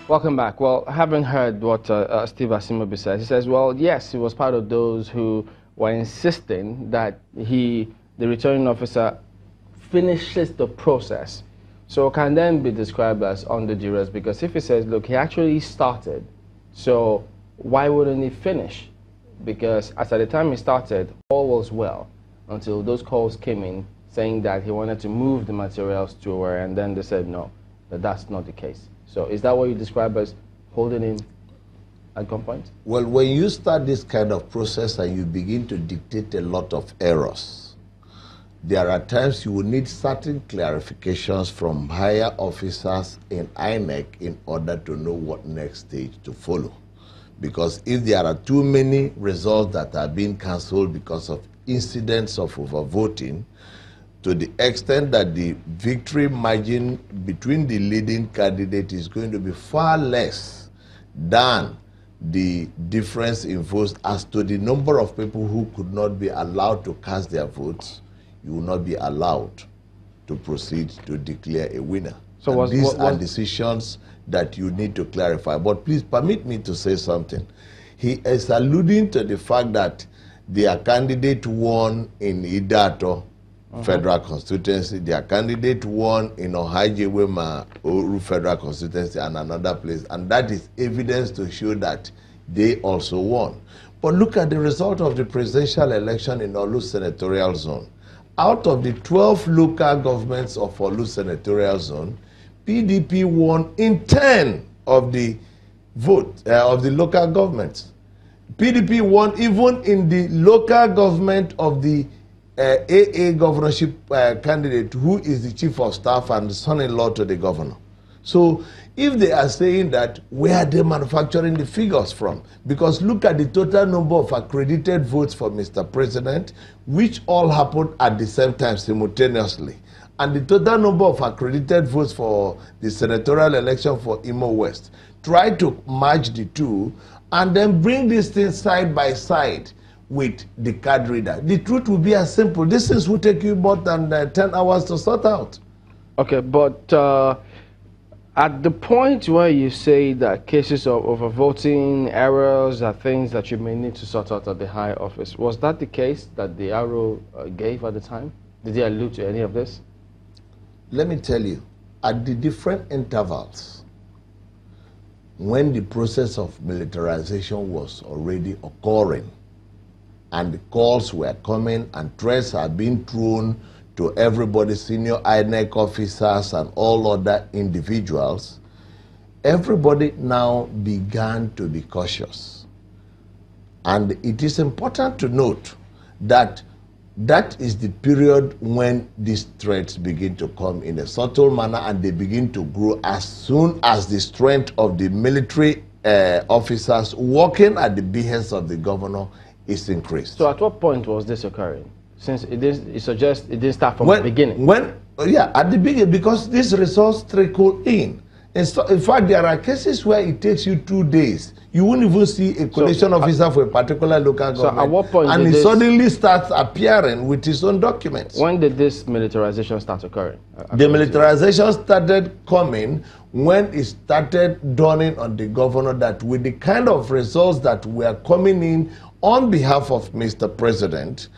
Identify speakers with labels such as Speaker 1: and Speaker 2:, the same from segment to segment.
Speaker 1: Welcome back. Well, I haven't heard what Steve Asimobi says. He says, well, yes, he was part of those who were insisting that the returning officer finishes the process. So can then be described as under duress, because if he says, look, he actually started, so why wouldn't he finish? Because as at the time he started, all was well until those calls came in saying that he wanted to move the materials to where, and then they said no, that's not the case. So is that what you describe as holding him at gunpoint? Well,
Speaker 2: when you start this kind of process and you begin to dictate a lot of errors, there are times you will need certain clarifications from higher officers in INEC in order to know what next stage to follow. Because if there are too many results that are being cancelled because of incidents of overvoting, to the extent that the victory margin between the leading candidate is going to be far less than the difference in votes as to the number of people who could not be allowed to cast their votes, you will not be allowed to proceed to declare a winner. So these are decisions that you need to clarify. But please permit me to say something. He is alluding to the fact that their candidate won in Idato Federal Constituency, their candidate won in Ohajewema Oru Federal Constituency and another place, and that is evidence to show that they also won. But look at the result of the presidential election in Olu Senatorial Zone. Out of the 12 local governments of Olu Senatorial Zone, PDP won in 10 of the of the local governments. PDP won even in the local government of the AA governorship candidate, who is the chief of staff and son-in-law to the governor. So if they are saying that, where are they manufacturing the figures from? Because look at the total number of accredited votes for Mr. President, which all happened at the same time simultaneously. And the total number of accredited votes for the senatorial election for Imo West. Try to match the two and then bring these things side by side with the card reader. The truth will be as simple. This things will take you more than 10 hours to sort out. Okay, but at the point where you say that cases of overvoting, errors are things that you may need to sort out at the high office, was that the case that the arrow gave at the time? Did he allude to any of this? Let me tell you, at the different intervals, when the process of militarization was already occurring, and the calls were coming and threats are being thrown to everybody, senior INEC officers and all other individuals, everybody now began to be cautious. And it is important to note that that is the period when these threats begin to come in a subtle manner, and they begin to grow as soon as the strength of the military officers working at the behest of the governor is increased. So at what point was this occurring? Since it suggests it didn't start from the beginning. Yeah, at the beginning, because these results trickle in. In fact, there are cases where it takes you 2 days. You won't even see a collation officer for a particular local government. So at what point and it suddenly starts appearing with his own documents. When did this militarization start occurring? The militarization started coming when it started dawning on the governor that with the kind of results that were coming in on behalf of Mr. President,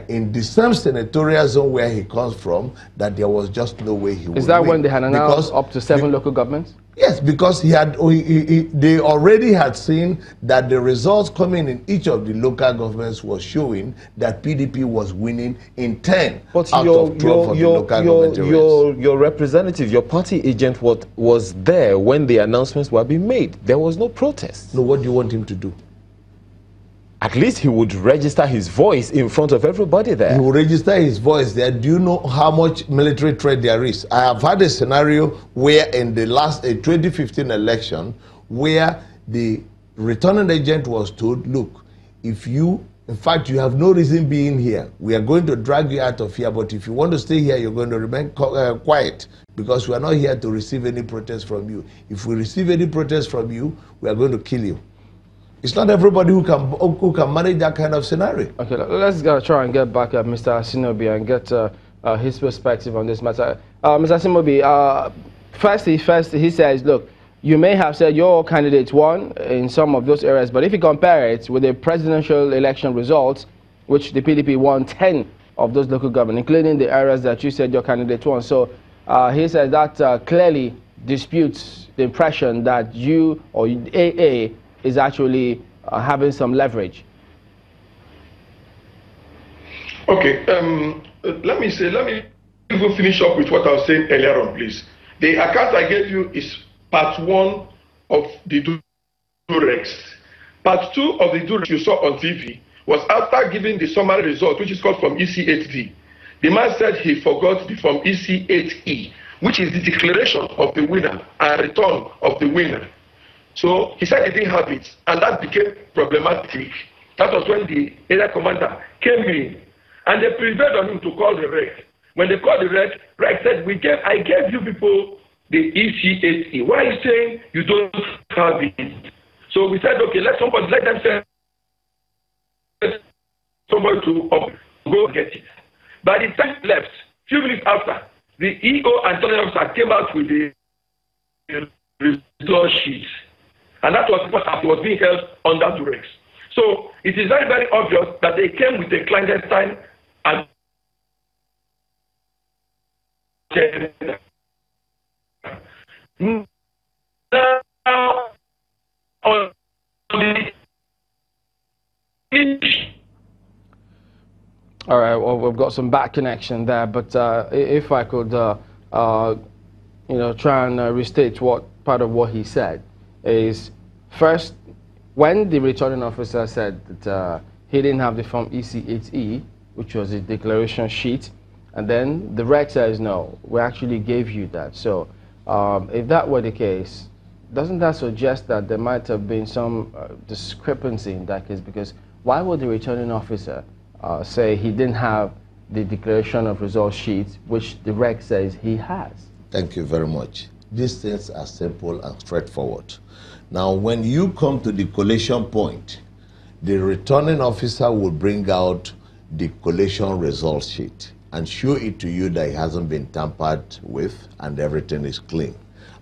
Speaker 2: in the same senatorial zone where he comes from, that there was just no way he would win. Is that when they had announced up to 7 local governments? Yes, because they already had seen that the results coming in each of the local governments was showing that PDP was winning in 10 out of 12 of the local government areas.
Speaker 3: Your representative, your party agent was there when the announcements were being made. There was no protest.
Speaker 2: No, what do you want him to do?
Speaker 3: At least he would register his voice in front of everybody there.
Speaker 2: He will register his voice there. Do you know how much military threat there is? I have had a scenario where in the last 2015 election, where the returning agent was told, look, if you, in fact, you have no reason being here. We are going to drag you out of here, but if you want to stay here, you're going to remain quiet, because we are not here to receive any protest from you. If we receive any protest from you, we are going to kill you. It's not everybody who can manage that kind of scenario. Okay, let's try and get back at Mr. Asimobi and get his perspective on this matter. Mr. Asimobi, first he says, look,
Speaker 1: you may have said your candidate won in some of those areas, but if you compare it with the presidential election results, which the PDP won 10 of those local government, including the areas that you said your candidate won. So he says that clearly disputes the impression that you or AA is actually having some leverage.
Speaker 4: Okay, let me even finish up with what I was saying earlier on, please. The account I gave you is part 1 of the Durex. Part 2 of the Durex you saw on TV was after giving the summary result, which is called from EC8D. The man said he forgot the from EC8E, which is the declaration of the winner and return of the winner. So he said he didn't have it, and that became problematic. That was when the area commander came in, and they prevailed on him to call the REC. When they called the REC said, I gave you people the EC8E. Why are you saying you don't have it? So we said, okay, let them send somebody to go get it. By the time left, few minutes after, the EO and turning officer came out with the result sheet. And that was what was being held under Durex. So it is very, very obvious that they came with a clandestine agenda.
Speaker 1: All right, well, we've got some bad connection there, but if I could, try and restate what part of what he said is, first, when the returning officer said that he didn't have the form EC8E, which was a declaration sheet, and then the REC says, no, we actually gave you that. So if that were the case, doesn't that suggest that there might have been some discrepancy in that case? Because why would the returning officer say he didn't have the declaration of results sheet, which the REC says he has?
Speaker 2: Thank you very much. These things are simple and straightforward. Now, when you come to the collation point, the returning officer will bring out the collation results sheet and show it to you that it hasn't been tampered with and everything is clean.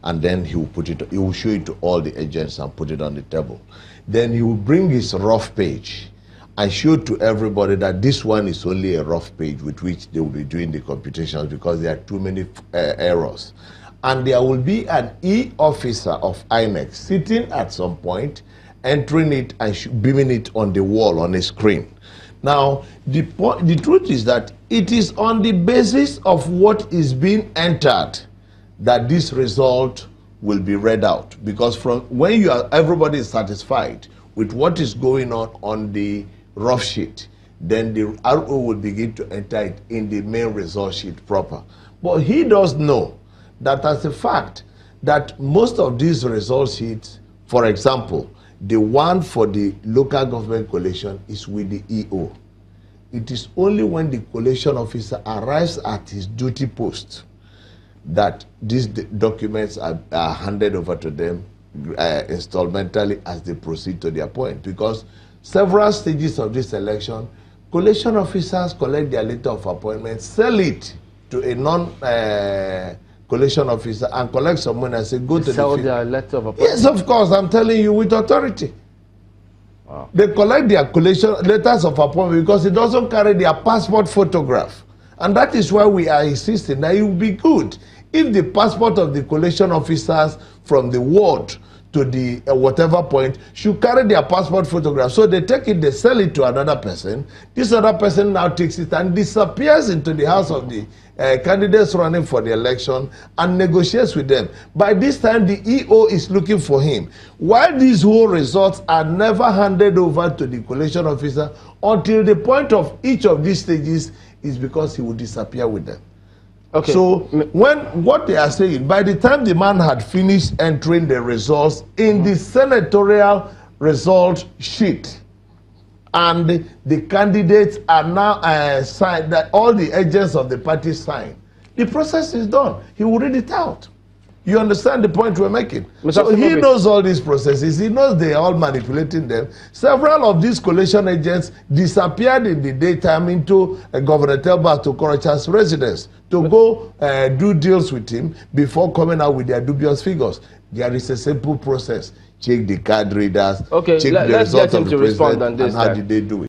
Speaker 2: And then he will show it to all the agents and put it on the table. Then he will bring his rough page and show to everybody that this one is only a rough page with which they will be doing the computations because there are too many errors. And there will be an E-officer of INEC sitting at some point, entering it and beaming it on the wall on a screen. Now, the truth is that it is on the basis of what is being entered that this result will be read out. Because from when everybody is satisfied with what is going on the rough sheet, then the RO will begin to enter it in the main result sheet proper. But he does know that as a fact that most of these result sheets, for example, the one for the local government collation is with the EO. It is only when the collation officer arrives at his duty post that these documents are handed over to them installmentally as they proceed to their point. Because several stages of this election, collation officers collect their letter of appointment, sell it to a non-collation officer and collect some money and say, go to the
Speaker 1: sell their letter of appointment?
Speaker 2: Yes, of course, I'm telling you with authority. Wow. They collect their collation letters of appointment because it doesn't carry their passport photograph. And that is why we are insisting that it would be good if the passport of the collation officers from the ward to the whatever point should carry their passport photograph. So they take it, they sell it to another person. This other person now takes it and disappears into the house of the candidates running for the election and negotiates with them. By this time, the EO is looking for him. While these whole results are never handed over to the collation officer until the point of each of these stages is because he will disappear with them. Okay. So what they are saying, by the time the man had finished entering the results in the senatorial result sheet, and the candidates are now signed, that all the agents of the party sign, the process is done. He will read it out. You understand the point we're making?
Speaker 1: So
Speaker 2: he knows all these processes. He knows they are all manipulating them. Several of these coalition agents disappeared in the daytime into Governor Telba Okorocha's residence to go do deals with him before coming out with their dubious figures. There is a simple process. Check the card readers, check the result of the president, and how did they do it.